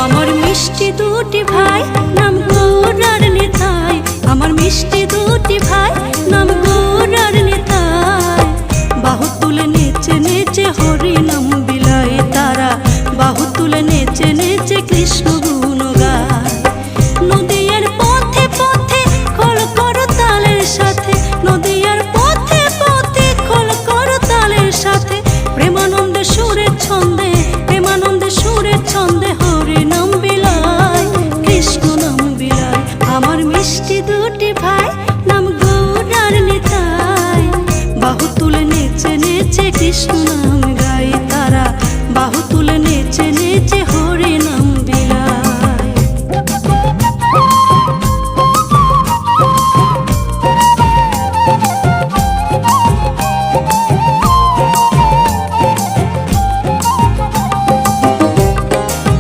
আমার মিষ্টি দুটি ভাই নাম গোরার নিতাই, আমার মিষ্টি দুটি ভাই নাম গোরার নিতাই। বাহু তুলে নেচে নেচে হরি